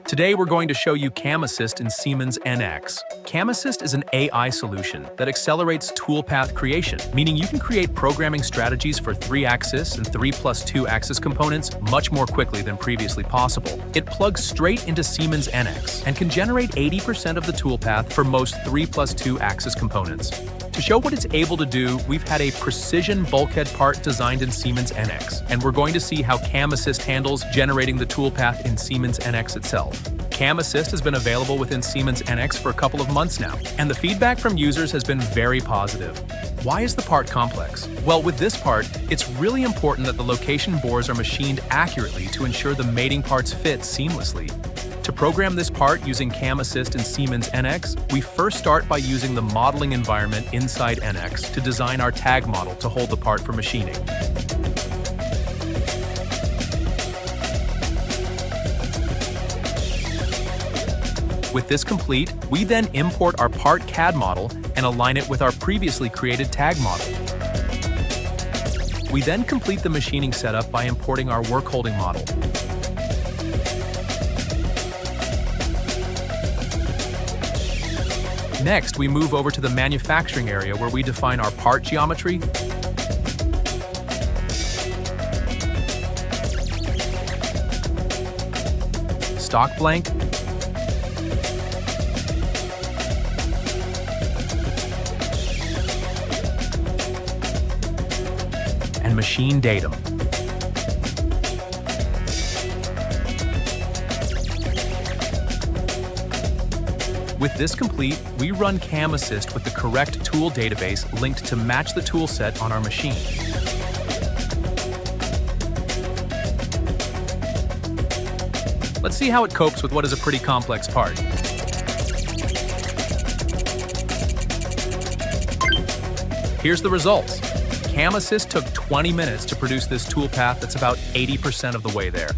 Today we're going to show you CAM Assist in Siemens NX. CAM Assist is an AI solution that accelerates toolpath creation, meaning you can create programming strategies for 3-axis and 3+2-axis components much more quickly than previously possible. It plugs straight into Siemens NX and can generate 80% of the toolpath for most 3+2-axis components. To show what it's able to do, we've had a precision bulkhead part designed in Siemens NX, and we're going to see how CAM Assist handles generating the toolpath in Siemens NX itself. CAM Assist has been available within Siemens NX for a couple of months now, and the feedback from users has been very positive. Why is the part complex? Well, with this part, it's really important that the location bores are machined accurately to ensure the mating parts fit seamlessly. To program this part using CAM Assist in Siemens NX, we first start by using the modeling environment inside NX to design our tag model to hold the part for machining. With this complete, we then import our part CAD model and align it with our previously created tag model. We then complete the machining setup by importing our work holding model. Next, we move over to the manufacturing area where we define our part geometry, stock blank, and machine datum. With this complete, we run CAM Assist with the correct tool database linked to match the tool set on our machine. Let's see how it copes with what is a pretty complex part. Here's the results. CAM Assist took 20 minutes to produce this toolpath that's about 80% of the way there.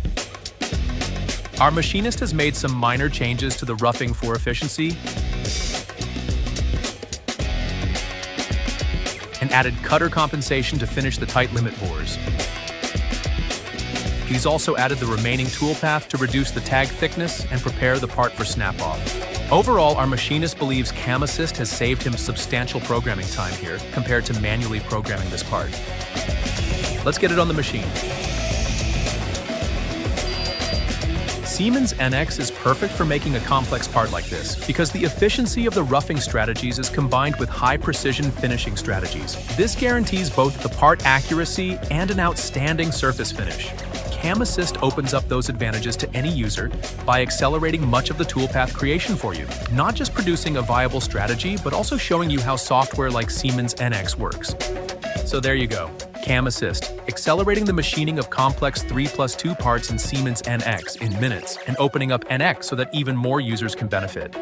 Our machinist has made some minor changes to the roughing for efficiency and added cutter compensation to finish the tight limit bores. He's also added the remaining toolpath to reduce the tag thickness and prepare the part for snap-off. Overall, our machinist believes CAM Assist has saved him substantial programming time here compared to manually programming this part. Let's get it on the machine. Siemens NX is perfect for making a complex part like this because the efficiency of the roughing strategies is combined with high-precision finishing strategies. This guarantees both the part accuracy and an outstanding surface finish. CAM Assist opens up those advantages to any user by accelerating much of the toolpath creation for you, not just producing a viable strategy, but also showing you how software like Siemens NX works. So there you go. CAM Assist, accelerating the machining of complex 3+2 parts in Siemens NX in minutes and opening up NX so that even more users can benefit.